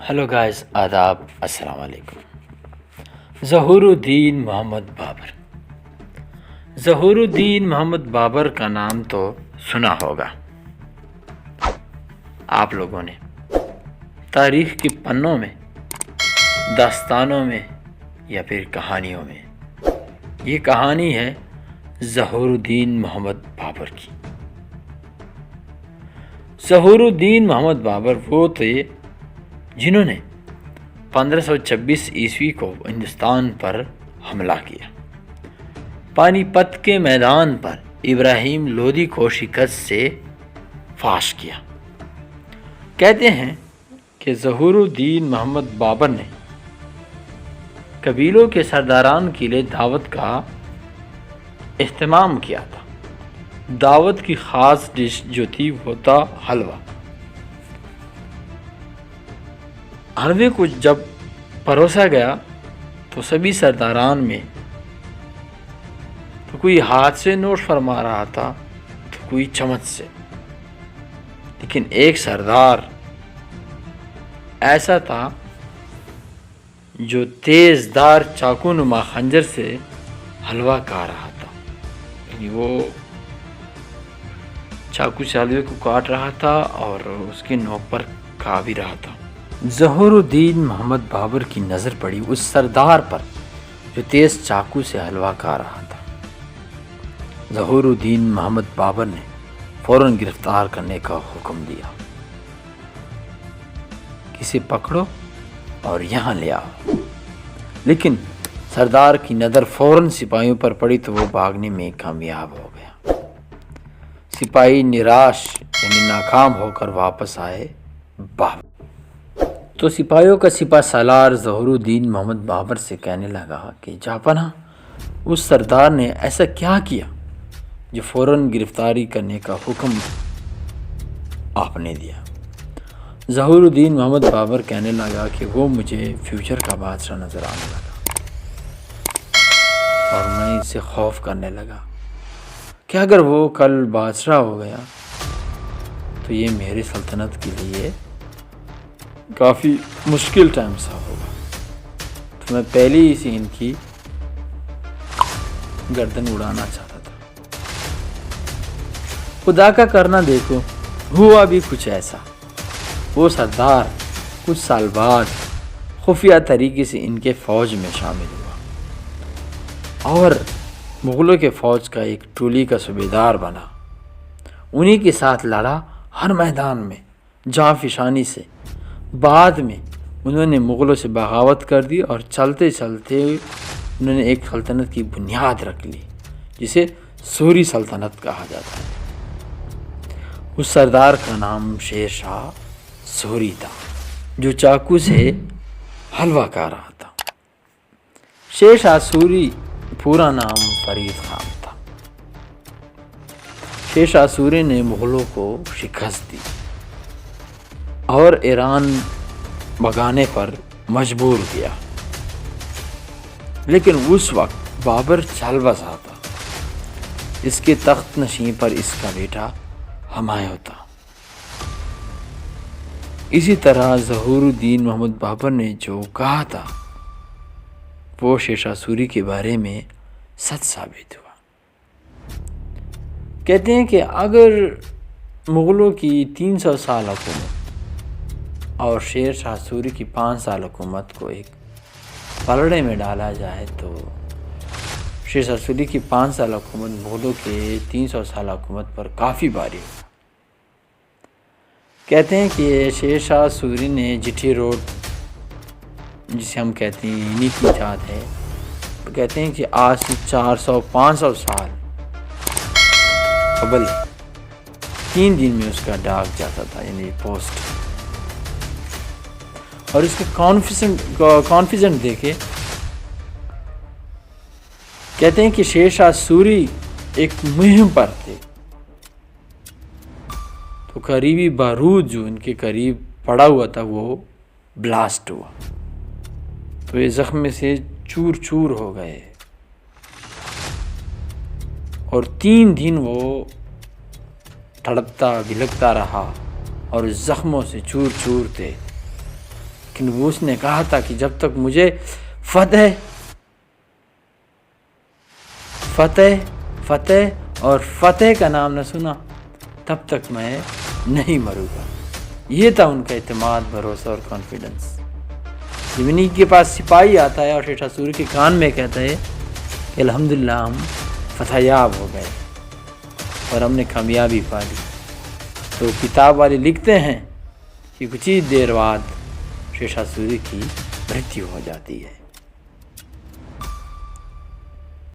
Hello guys, آداب، السلام علیکم۔ ظہور الدین محمد بابر۔ ظہور الدین محمد بابر کا نام تو سنا ہوگا آپ لوگوں نے، تاریخ کے پنوں میں، داستانوں میں یا پھر کہانیوں میں۔ یہ کہانی ہے ظہور الدین محمد بابر کی۔ ظہور الدین محمد بابر وہ تھے جنہوں نے 1526 عیسوی کو ہندوستان پر حملہ کیا، پانی پت کے میدان پر ابراہیم لودھی کو شکست سے فاش کیا۔ کہتے ہیں کہ ظہور الدین محمد بابر نے قبیلوں کے سرداران کے لیے دعوت کا اہتمام کیا تھا۔ دعوت کی خاص ڈش جو تھی وہ تھا حلوہ۔ حلوے کو جب پروسا گیا تو سبھی سرداران میں تو کوئی ہاتھ سے نوش فرما رہا تھا تو کوئی چمچ سے، لیکن ایک سردار ایسا تھا جو تیز دار چاقو نما خنجر سے حلوہ کھا رہا تھا، یعنی وہ چاقو سے حلوے کو کاٹ رہا تھا اور اس کی نوک پر کھا بھی رہا تھا۔ ظہور الدین محمد بابر کی نظر پڑی اس سردار پر جو تیز چاقو سے حلوہ کھا رہا تھا۔ ظہور الدین محمد بابر نے فوراً گرفتار کرنے کا حکم دیا، کسے پکڑو اور یہاں لے آؤ۔ لیکن سردار کی نظر فوراً سپاہیوں پر پڑی تو وہ بھاگنے میں کامیاب ہو گیا۔ سپاہی نراش یعنی ناکام ہو کر واپس آئے بابر تو سپاہیوں کا سپہ سالار ظہور الدین محمد بابر سے کہنے لگا کہ جاپناہ، اس سردار نے ایسا کیا کیا جو فوراً گرفتاری کرنے کا حکم آپ نے دیا؟ ظہور الدین محمد بابر کہنے لگا کہ وہ مجھے فیوچر کا بادشاہ نظر آنے لگا اور میں اس سے خوف کرنے لگا کہ اگر وہ کل بادشاہ ہو گیا تو یہ میری سلطنت کے لیے کافی مشکل ٹائم سا ہوگا، تو میں پہلے ہی سے ان کی گردن اڑانا چاہتا تھا۔ خدا کا کرنا دیکھو، ہوا بھی کچھ ایسا۔ وہ سردار کچھ سال بعد خفیہ طریقے سے ان کے فوج میں شامل ہوا اور مغلوں کے فوج کا ایک ٹولی کا صوبیدار بنا۔ انہی کے ساتھ لڑا ہر میدان میں جاں فشانی سے۔ بعد میں انہوں نے مغلوں سے بغاوت کر دی اور چلتے چلتے انہوں نے ایک سلطنت کی بنیاد رکھ لی جسے سوری سلطنت کہا جاتا ہے۔ اس سردار کا نام شیر شاہ سوری تھا جو چاقو سے حلوہ کھا رہا تھا۔ شیر شاہ سوری پورا نام فرید خان تھا۔ شیر شاہ سوری نے مغلوں کو شکست دی اور ایران بھگانے پر مجبور کیا، لیکن اس وقت بابر چل بسا تھا۔ اس کے تخت نشین پر اس کا بیٹا ہمایوں تھا۔ اسی طرح ظہور الدین محمد بابر نے جو کہا تھا وہ شیر شاہ سوری کے بارے میں سچ ثابت ہوا۔ کہتے ہیں کہ اگر مغلوں کی 300 سال حکومت اور شیر شاہ سوری کی 5 سال حکومت کو ایک پلڑے میں ڈالا جائے تو شیر شاہ سوری کی 5 سال حکومت مغلوں کے 300 سال حکومت پر کافی بھاری ہوگا۔ کہتے ہیں کہ شیر شاہ سوری نے جٹھی روڈ، جسے ہم کہتے ہیں انہی کی ایجاد ہے، تو کہتے ہیں کہ آج سے 400-500 سال قبل 3 دن میں اس کا ڈاک جاتا تھا، یعنی پوسٹ، اور اس کے کانفیڈنٹ دیکھے کہتے ہیں کہ شیر شاہ سوری ایک مہم پر تھے تو قریبی بارود جو ان کے قریب پڑا ہوا تھا وہ بلاسٹ ہوا تو یہ زخم سے چور چور ہو گئے اور 3 دن وہ تڑپتا بھلکتا رہا اور زخموں سے چور چور تھے۔ لیکن وہ اس نے کہا تھا کہ جب تک مجھے فتح اور فتح کا نام نہ سنا تب تک میں نہیں مروں گا۔ یہ تھا ان کا اعتماد، بھروسہ اور کانفیڈنس۔ جب انہی کے پاس سپاہی آتا ہے اور شیرشاہ سوری کے کان میں کہتا ہے کہ الحمدللہ ہم فتح یاب ہو گئے اور ہم نے کامیابی پا لی، تو کتاب والے لکھتے ہیں کہ کچھ ہی دیر بعد شیرشاہ سوری کی مرتیو ہو جاتی ہے۔